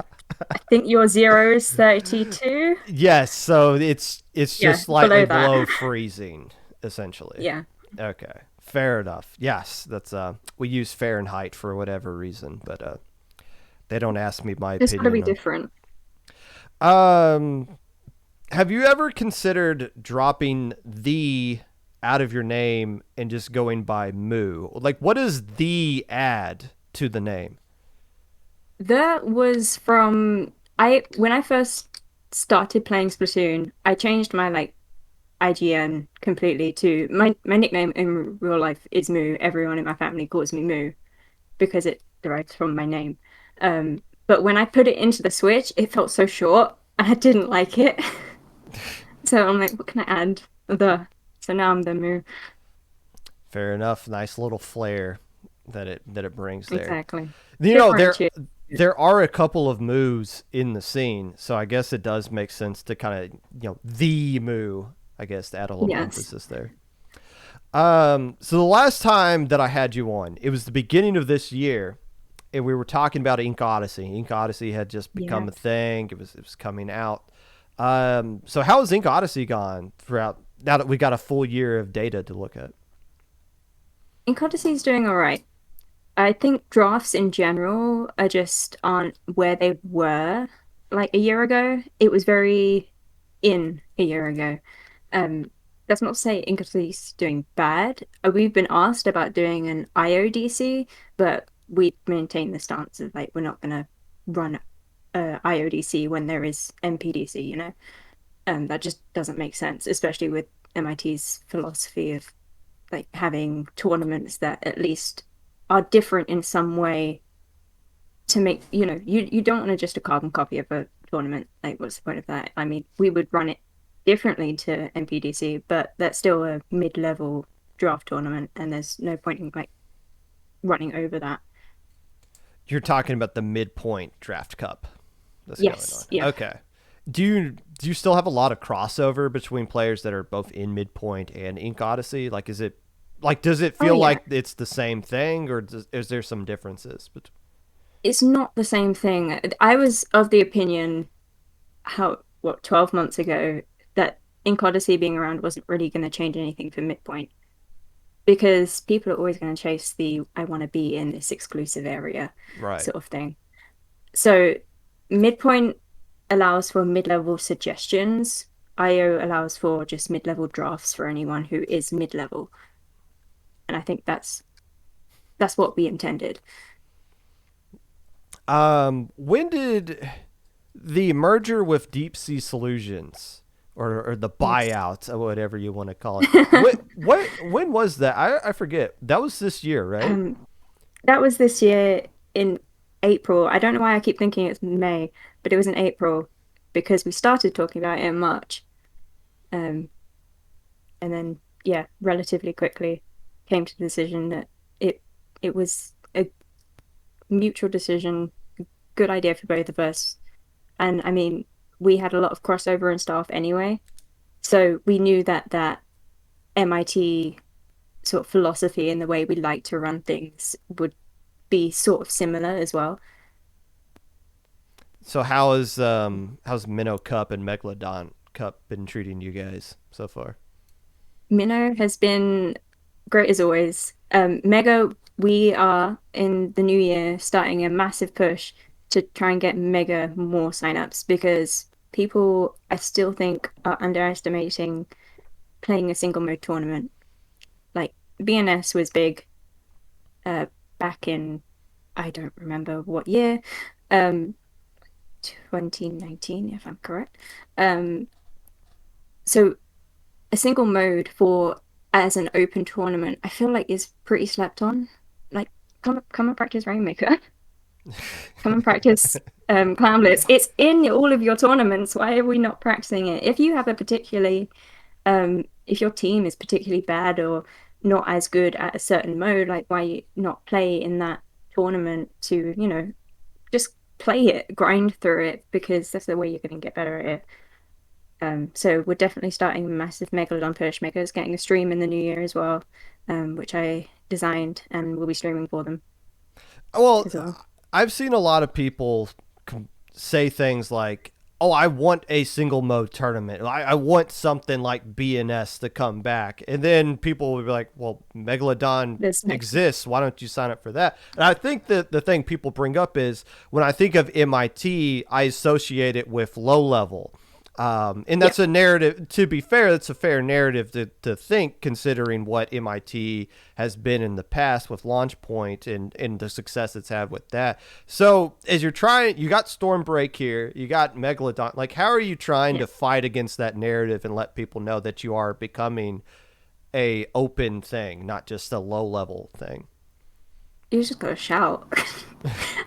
I think your zero is 32. Yes, so it's Yeah, just slightly below that. below freezing, essentially. Yeah, Okay, fair enough. Yes, that's we use Fahrenheit for whatever reason, but they don't ask me my it's got to be opinion different. on. Have you ever considered dropping the out of your name and just going by Moo? Like, what does the add to the name? That was from I when I first started playing Splatoon, I changed my like IGN completely to my nickname in real life is Moo. Everyone in my family calls me Moo because it derives from my name. But when I put it into the Switch, it felt so short and I didn't like it. So I'm like, what can I add? The so now I'm the Moo. Fair enough. Nice little flair that it brings there. Exactly. You know, Differentiate. there are a couple of moves in the scene, so I guess it does make sense to kind of the moo. I guess to add a little Yes. emphasis there. So the last time that I had you on, it was the beginning of this year, and we were talking about Ink Odyssey. Ink Odyssey had just become Yeah. a thing. It was coming out. So how has Ink Odyssey gone throughout now that we got a full year of data to look at? Incognita's doing all right. I think drafts in general are just aren't where they were like a year ago. It was very in a year ago. Um, that's not to say Incognita's doing bad. We've been asked about doing an IODC, but we maintain the stance of like we're not gonna run IODC when there is MPDC, you know? That just doesn't make sense, especially with MIT's philosophy of like having tournaments that at least are different in some way to make you don't want to just a carbon copy of a tournament. Like, what's the point of that? I mean, we would run it differently to MPDC, but that's still a mid-level draft tournament, and there's no point in like running over that. You're talking about the midpoint draft cup that's going Yes, on. yeah. Okay. Do you still have a lot of crossover between players that are both in midpoint and Ink Odyssey? Like, is it like does it Oh feel yeah, like it's the same thing, or is there some differences? But it's not the same thing. I was of the opinion how what 12 months ago that Ink Odyssey being around wasn't really going to change anything for midpoint because people are always going to chase the I want to be in this exclusive area right, sort of thing. So midpoint allows for mid-level suggestions. IO allows for just mid-level drafts for anyone who is mid-level. And I think that's what we intended. when did the merger with Deep Sea Solutions or the Yes. buyout or whatever you want to call it? When was that? I forget. That was this year, right? Um, that was this year in April. I don't know why I keep thinking it's May, but it was in April because we started talking about it in March. Um, and then yeah, relatively quickly came to the decision that it it was a mutual decision, good idea for both of us. And I mean, we had a lot of crossover and stuff anyway, so we knew that that MIT sort of philosophy and the way we like to run things would be sort of similar as well. So how's Minnow Cup and Megalodon Cup been treating you guys so far? Minnow has been great as always. Mega, we are in the new year starting a massive push to try and get Mega more signups because people, I still think, are underestimating playing a single mode tournament. Like BNS was big uh, back in, I don't remember what year, um, 2019, if I'm correct. Um, so a single mode for as an open tournament, I feel like is pretty slept on. Like, come and practice Rainmaker. Come and practice Clown Blitz. It's in all of your tournaments. Why are we not practicing it? If you have a particularly, if your team is particularly bad or not as good at a certain mode, like why not play in that tournament to, just play it, grind through it, because that's the way you're going to get better at it. So we're definitely starting a massive Megalodon push. Mega's getting a stream in the new year as well, which I designed and will be streaming for them Well, as well. I've seen a lot of people say things like, "Oh, I want a single mode tournament. I want something like BNS to come back." And then people will be like, "Well, Megalodon This next, exists. Why don't you sign up for that?" And I think that the thing people bring up is when I think of MIT, I associate it with low level. And yeah, that's a narrative. To be fair, that's a fair narrative to think, considering what MIT has been in the past with Launchpoint and the success it's had with that. So, as you're trying, you got Stormbreak here, you got Megalodon. Like, how are you trying yeah. to fight against that narrative and let people know that you are becoming a open thing, not just a low level thing? You just gotta shout.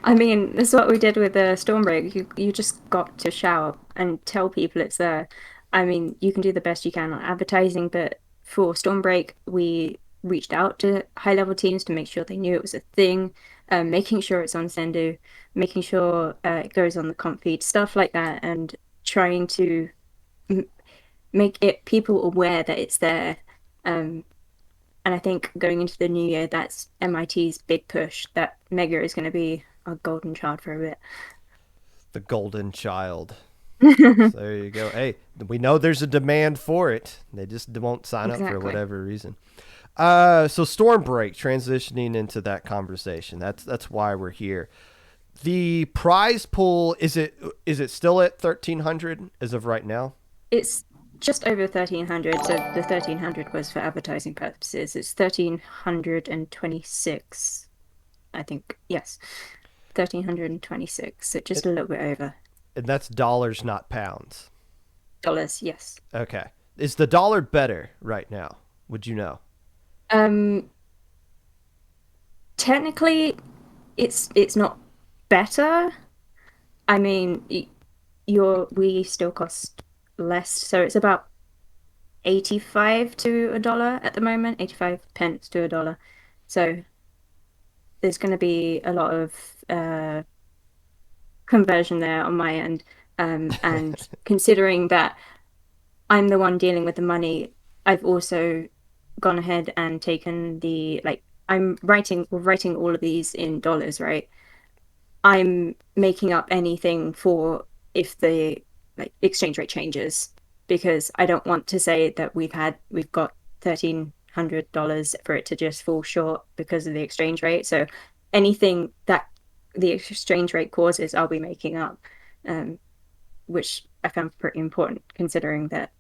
I mean, that's what we did with the Stormbreak. You just got to shout and tell people it's there. I mean, you can do the best you can on advertising, but for Stormbreak, we reached out to high level teams to make sure they knew it was a thing, making sure it's on Sendu, making sure it goes on the comp feed, stuff like that, and trying to m make it people aware that it's there. Um, and I think going into the new year, that's MIT's big push that Mega is going to be a golden child for a The golden child. bit. So there you go. Hey, we know there's a demand for it. They just won't sign up for Exactly. whatever reason. So Stormbreak, transitioning into that conversation. That's why we're here. The prize pool, is it still at 1,300 as of right now? It's just over 1,300. So the 1,300 was for advertising purposes. It's 1,326, I think. Yes, 1,326. So just a It, little bit over and that's dollars, not pounds. dollars. Yes. Okay. Is the dollar better right now? Would you know? Um, Technically, it's not better. I mean, we still cost less, so it's about 85 to a dollar at the moment, 85 pence to a dollar. So there's going to be a lot of conversion there on my end. And considering that I'm the one dealing with the money, I've also gone ahead and taken we're writing all of these in dollars, right? I'm making up anything for if the exchange rate changes because I don't want to say that we've got $1,300 for it to just fall short because of the exchange rate. So anything that the exchange rate causes, I'll be making up, um, which I found pretty important considering that,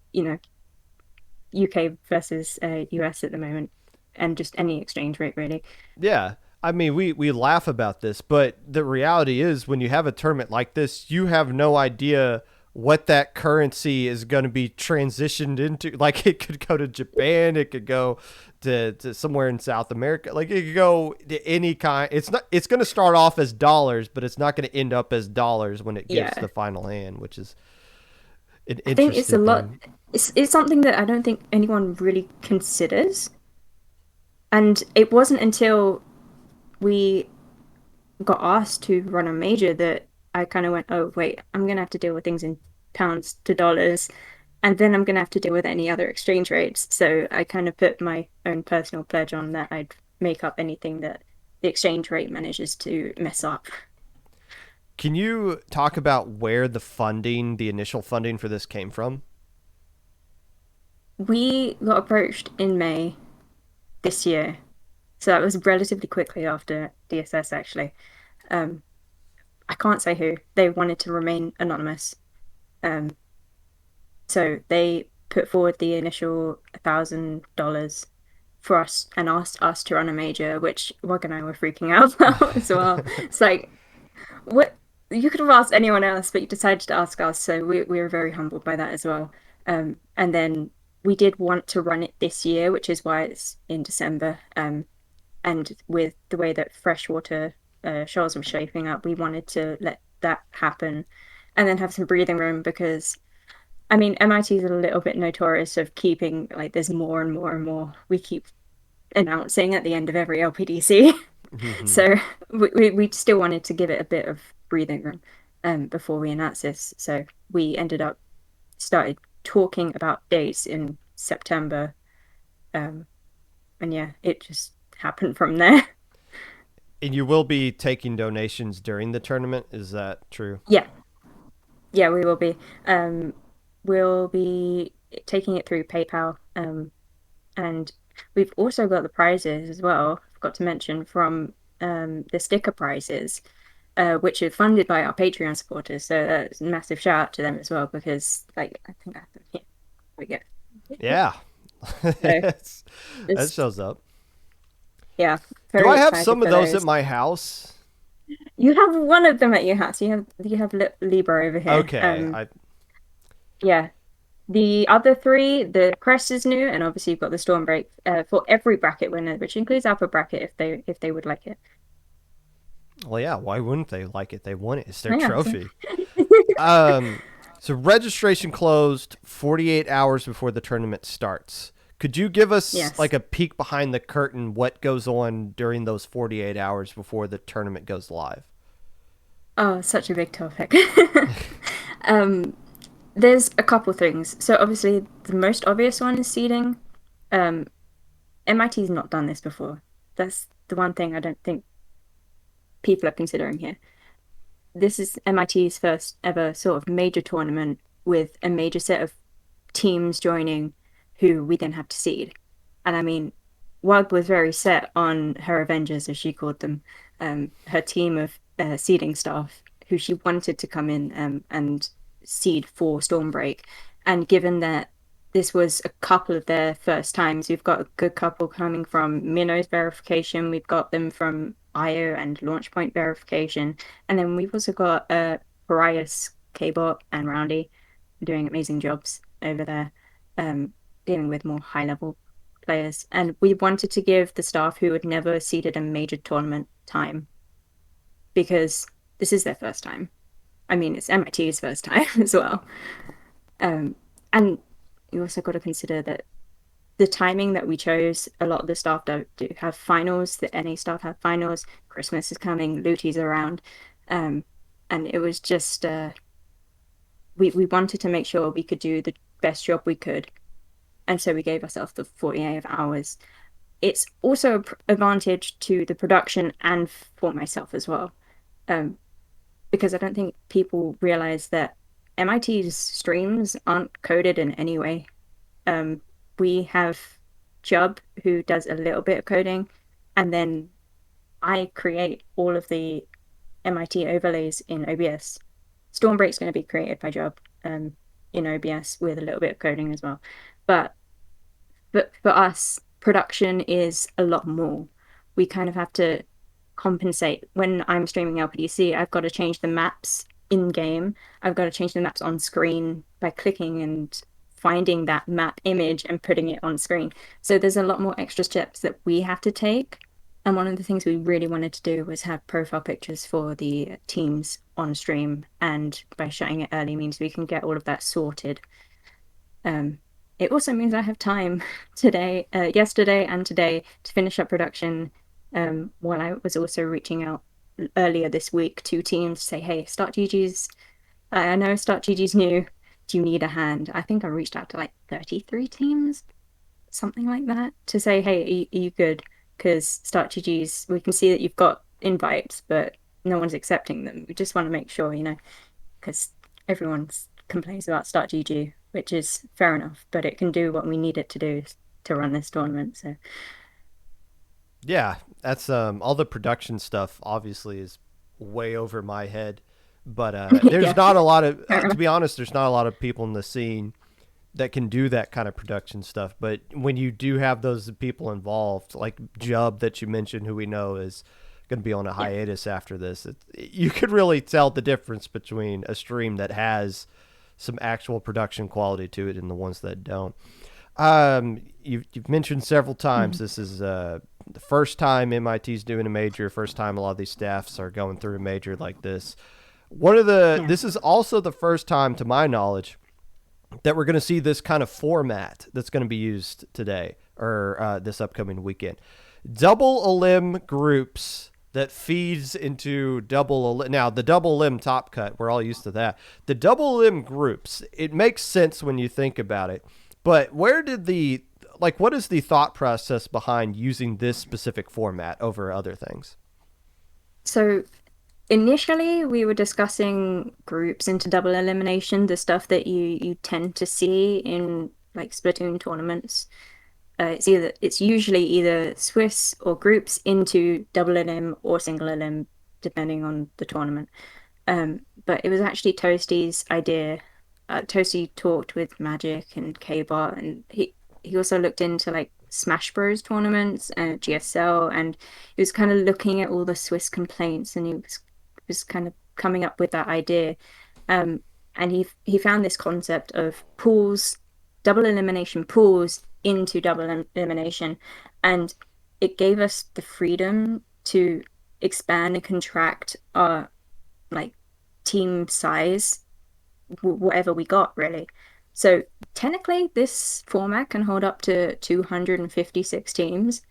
UK versus US at the moment and just any exchange rate really. Yeah. I mean, we laugh about this, but the reality is when you have a tournament like this, you have no idea what that currency is going to be transitioned into. Like it could go to Japan, it could go to somewhere in South America. Like it could go to any kind. It's going to start off as dollars, but it's not going to end up as dollars when it gets to Yeah. the final hand, which is An I think it's a interesting lot. thing. It's something that I don't think anyone really considers. And it wasn't until we got asked to run a major that I kind of went, oh, wait, I'm gonna have to deal with things in pounds to dollars, and then I'm gonna have to deal with any other exchange rates. So I kind of put my own personal pledge on that I'd make up anything that the exchange rate manages to mess up. Can you talk about where the initial funding for this came from? We got approached in May this year, so that was relatively quickly after DSS actually. Um, I can't say who. They wanted to remain anonymous. Um, So they put forward the initial $1,000 for us and asked us to run a major, which Wag and I were freaking out about as well. It's like, what you could have asked anyone else, but you decided to ask us, so we were very humbled by that as well. And then we did want to run it this year, which is why it's in December. And with the way that freshwater shoals were shaping up, we wanted to let that happen and then have some breathing room because I mean, MIT is a little bit notorious of keeping like there's more and more and more we keep announcing at the end of every LPDC. Mhm. So we still wanted to give it a bit of breathing room before we announce this. So we ended up started talking about dates in September. Um, and yeah, it just happened from there. And you will be taking donations during the tournament. Is that true? Yeah, yeah, we will be. Um, we'll be taking it through PayPal. And we've also got the prizes as well. Forgot to mention from the sticker prizes, which are funded by our Patreon supporters. So a massive shout out to them as well because, like, I think I have them here. We get Yeah. so That just shows up. yeah, Do very I have excited some of for those at those. my house? You have one of them at your house. You have Libra over here. Okay. Yeah. The other three, the crest is new, and obviously you've got the Stormbreak for every bracket winner, which includes upper bracket if they would like it. Well, yeah. Why wouldn't they like it? They won it. It's their Yeah. trophy. Um. So registration closed 48 hours before the tournament starts. Could you give us Yes. like a peek behind the curtain? What goes on during those 48 hours before the tournament goes live? Oh, such a big topic. Um, there's a couple things. So obviously the most obvious one is seeding. Um, MIT's not done this before. That's the one thing I don't think people are considering here. This is MIT's first ever sort of major tournament with a major set of teams joining who we then have to seed. And I mean, Wag was very set on her Avengers, as she called them, her team of seeding staff who she wanted to come in and seed for Stormbreak. And given that this was a couple of their first times, we've got a good couple coming from Minnows verification, we've got them from IO and launch point verification, and then we've also got Parias, K-Bot, and Roundy doing amazing jobs over there, dealing with more high level players. And we wanted to give the staff who had never seeded a major tournament time because this is their first time. I mean, it's MIT's first time as well. Um, and you also got to consider that the timing that we chose, a lot of the staff don't do have finals. The NA staff have finals. Christmas is coming. Luti's around, um, and it was just we wanted to make sure we could do the best job we could, and so we gave ourselves the 48 hours. It's also an advantage to the production and for myself as well, um, because I don't think people realize that MIT's streams aren't coded in any way. Um, we have Chubb who does a little bit of coding, and then I create all of the MIT overlays in OBS. Stormbreak's going to be created by Chubb in OBS with a little bit of coding as well. But for us, production is a lot more. We kind of have to compensate. When I'm streaming LPDC, I've got to change the maps in game. I've got to change the maps on screen by clicking and finding that map image and putting it on screen. So there's a lot more extra steps that we have to take. And one of the things we really wanted to do was have profile pictures for the teams on stream. And by shutting it early means we can get all of that sorted. Um, it also means I have time today, yesterday and today to finish up production. While I was also reaching out earlier this week to teams to say, hey, Start GG's, I know Start GG's new. Do you need a hand? I think I reached out to like 33 teams, something like that, to say, hey, are you good? Because Start GG's, we can see that you've got invites, but no one's accepting them. We just want to make sure, because everyone complains about Start GG, which is fair enough, but it can do what we need it to do to run this tournament. So Yeah, that's all the production stuff obviously is way over my head. But there's yeah, not a lot of fair to enough. be honest, there's not a lot of people in the scene that can do that kind of production stuff. But when you do have those people involved, like Jub that you mentioned, who we know is going to be on a Yeah. hiatus after this, you could really tell the difference between a stream that has some actual production quality to it and the ones that don't. You've mentioned several times Mhm. this is the first time MIT's doing a major, first time a lot of these staffs are going through a major like this. Yeah. This is also the first time, to my knowledge, that we're going to see this kind of format that's going to be used today or this upcoming weekend. Double elim groups that feeds into double elim. Now, the double elim top cut, we're all used to that. The double elim groups, it makes sense when you think about it. But where did what is the thought process behind using this specific format over other things? So initially we were discussing groups into double elimination, the stuff that you tend to see in like Splatoon tournaments. It's usually either Swiss or groups into double elim or single elim, depending on the tournament. But it was actually Toasty's idea. Toasty talked with Magic and K-Bot, and he also looked into like Smash Bros tournaments and GSL, and he was kind of looking at all the Swiss complaints, and he was kind of coming up with that idea. Um, and he found this concept of pools, double elimination pools into double elimination, and it gave us the freedom to expand and contract our like team size, whatever we got really. So technically, this format can hold up to 256 teams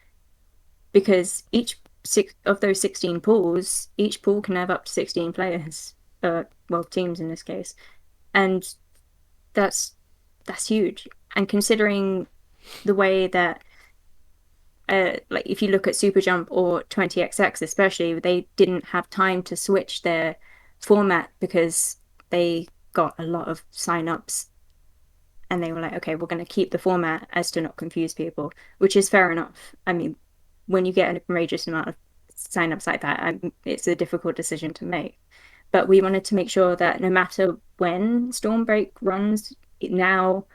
because each six of those 16 pools, each pool can have up to 16 players, well, teams in this case, and that's that's huge. And considering the way that like if you look at Super Jump or 20XX especially, they didn't have time to switch their format because they got a lot of sign-ups and they were like, okay, we're going to keep the format as to not confuse people, which is fair enough. I mean, when you get an outrageous amount of sign-ups like that, it's a difficult decision to make. But we wanted to make sure that no matter when Stormbreak runs now,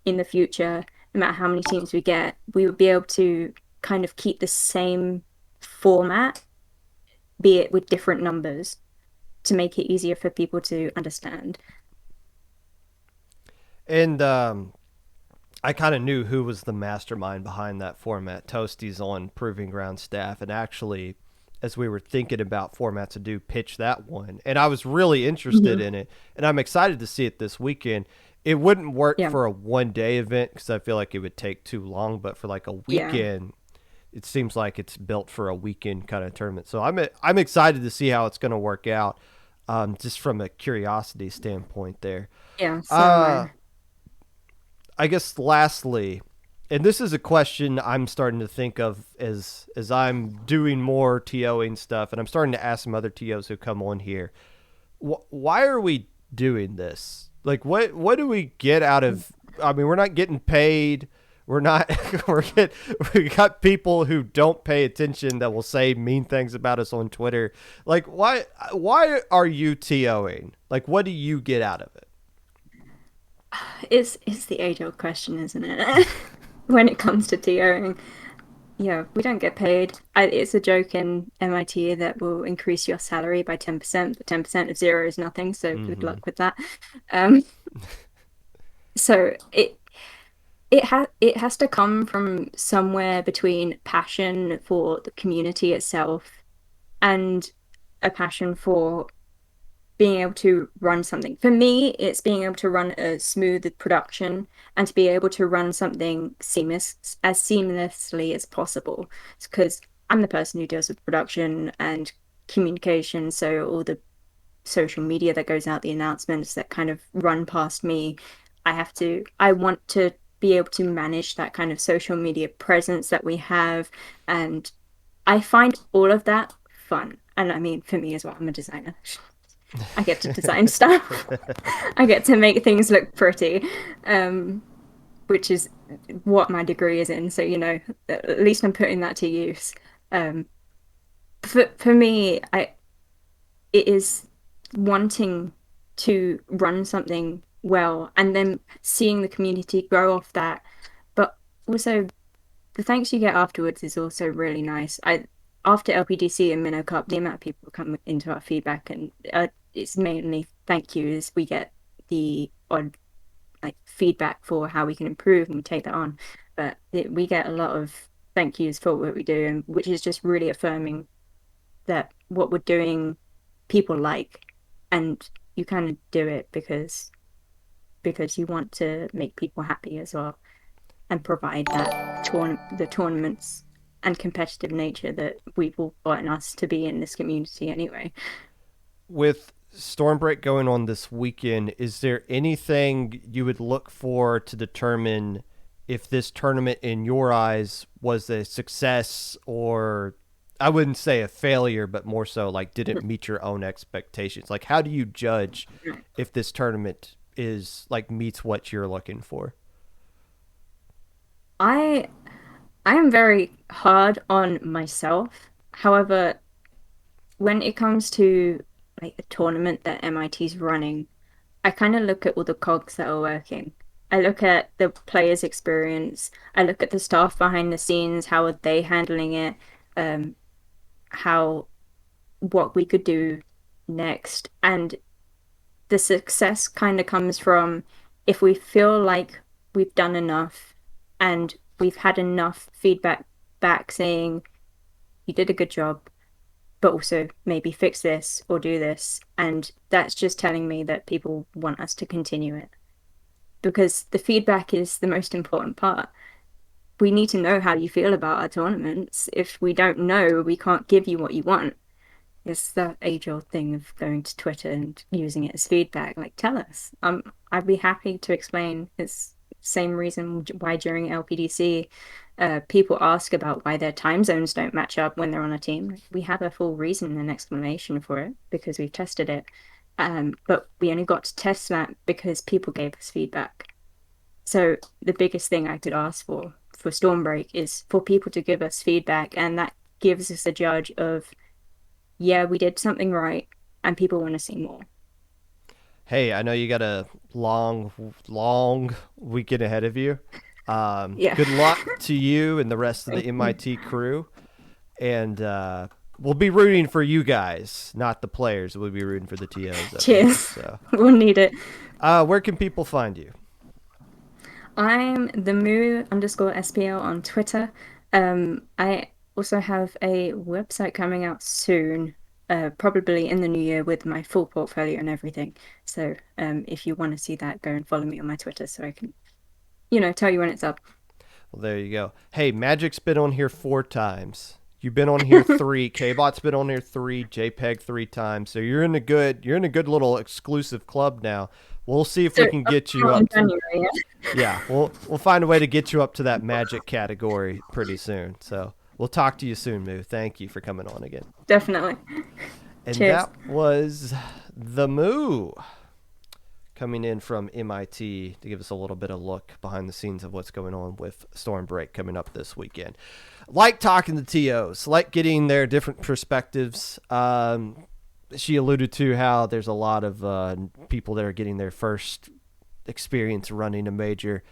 in the future, no matter how many teams we get, we would be able to kind of keep the same format, be it with different numbers, to make it easier for people to understand. And I kind of knew who was the mastermind behind that format. Toasty's on Proving Ground staff, and actually, as we were thinking about formats to do, pitch that one, and I was really interested Mm-hmm. in it, and I'm excited to see it this weekend. It wouldn't work Yeah, for a 1 day event because I feel like it would take too long, but for like a yeah, weekend, it seems like it's built for a weekend kind of tournament. So I'm excited to see how it's going to work out, just from a curiosity standpoint there. yeah. So am Uh, I. I guess lastly, and this is a question I'm starting to think of as I'm doing more TOing stuff, and I'm starting to ask some other TOs who come on here. Why are we doing this? Like, what do we get out of? I mean, we're not getting paid. We're not. We got people who don't pay attention that will say mean things about us on Twitter. Like, why are you TOing? Like, what do you get out of it? It's the age-old question, isn't it? When it comes to TOing, yeah, we don't get paid. It's a joke in MIT that will increase your salary by 10%, but 10% of zero is nothing, so good Mm-hmm. luck with that. Um, so it has to come from somewhere between passion for the community itself and a passion for being able to run something. For me, it's being able to run a smooth production and to be able to run something as seamlessly as possible. Because I'm the person who deals with production and communication, so all the social media that goes out, the announcements that kind of run past me, I want to be able to manage that kind of social media presence that we have. And I find all of that fun. And I mean, for me as well, I'm a designer. I get to design stuff. I get to make things look pretty, um, which is what my degree is in. So, at least I'm putting that to use. Um, for me, it is wanting to run something well and then seeing the community grow off that. But also the thanks you get afterwards is also really nice. I After LPDC and Minnow Cup, the amount of people come into our feedback and it's mainly thank yous. We get the odd like feedback for how we can improve and we take that on. But we get a lot of thank yous for what we do, and which is just really affirming that what we're doing people like, and you kind of do it because you want to make people happy as well and provide the tournaments and competitive nature that we've all gotten us to be in this community anyway. With Stormbreak going on this weekend, is there anything you would look for to determine if this tournament in your eyes was a success, or I wouldn't say a failure, but more so like didn't meet your own expectations? Like, how do you judge if this tournament is like meets what you're looking for? I I am very hard on myself. However, when it comes to like a tournament that MIT's running, I kind of look at all the cogs that are working. I look at the players' experience. I look at the staff behind the scenes. How are they handling it? Um, how what we could do next. And the success kind of comes from if we feel like we've done enough and we've had enough feedback back saying you did a good job, but also maybe fix this or do this. And that's just telling me that people want us to continue it because the feedback is the most important part. We need to know how you feel about our tournaments. If we don't know, we can't give you what you want. It's that age-old thing of going to Twitter and using it as feedback. Like, tell us. I'd be happy to explain. It's the same reason why during LPDC, people ask about why their time zones don't match up when they're on a team. We have a full reason and explanation for it because we've tested it. But we only got to test that because people gave us feedback. So the biggest thing I could ask for Stormbreak is for people to give us feedback, and that gives us a judge of yeah, we did something right, and people want to see more. Hey, I know you got a long, long weekend ahead of you. Yeah, Good luck to you and the rest of the thank you. MIT crew. And we'll be rooting for you guys, not the players. We'll be rooting for the TOs up here. Cheers. So, We'll need it. where can people find you? I'm the Moo underscore SPL on Twitter. I also have a website coming out soon, probably in the new year with my full portfolio and everything. So, if you want to see that, go and follow me on my Twitter so I can, tell you when it's up. Well, there you go. Hey, Magic's been on here 4 times. You've been on here 3. Kbot's been on here 3. JPEG 3 times. So you're in a good little exclusive club now. We'll see if So, we can get you in up. January, yeah? Yeah, we'll find a way to get you up to that Magic category pretty soon. So we'll talk to you soon, Moo. Thank you for coming on again. Definitely. And Cheers. that was the Moo coming in from MIT to give us a little bit of look behind the scenes of what's going on with Stormbreak coming up this weekend. Like talking to TOs, like getting their different perspectives. She alluded to how there's a lot of people that are getting their first experience running a major,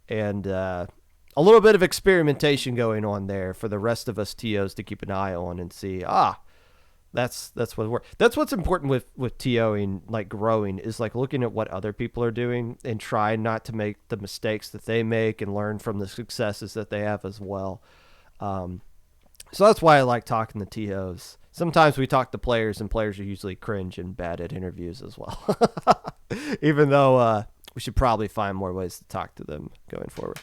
and a little bit of experimentation going on there for the rest of us TOs to keep an eye on and see, That's what works. That's what's important with TOing, like growing, is like looking at what other people are doing and trying not to make the mistakes that they make and learn from the successes that they have as well. So that's why I like talking to TOs. Sometimes we talk to players, and players are usually cringe and bad at interviews as well. Even though we should probably find more ways to talk to them going forward.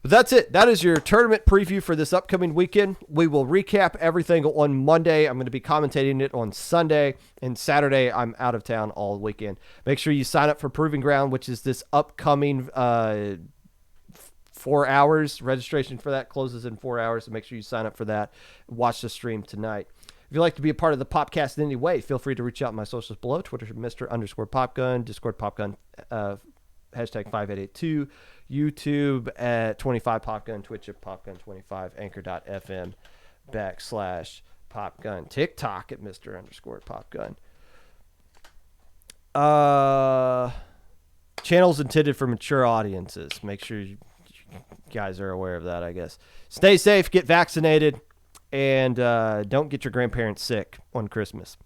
But that's it. That is your tournament preview for this upcoming weekend. We will recap everything on Monday. I'm going to be commentating it on Sunday. And Saturday, I'm out of town all weekend. Make sure you sign up for Proving Ground, which is this upcoming 4 hours. Registration for that closes in 4 hours. So make sure you sign up for that. Watch the stream tonight. If you'd like to be a part of the Popcast in any way, feel free to reach out on my socials below. Twitter, Mr_Popgun. Discord, Popgun, hashtag 5882. YouTube at 25Popgun. Twitch at Popgun25. Anchor.fm /Popgun. TikTok at Mr_Popgun. Channels intended for mature audiences. Make sure you guys are aware of that, I guess. Stay safe, get vaccinated, and don't get your grandparents sick on Christmas.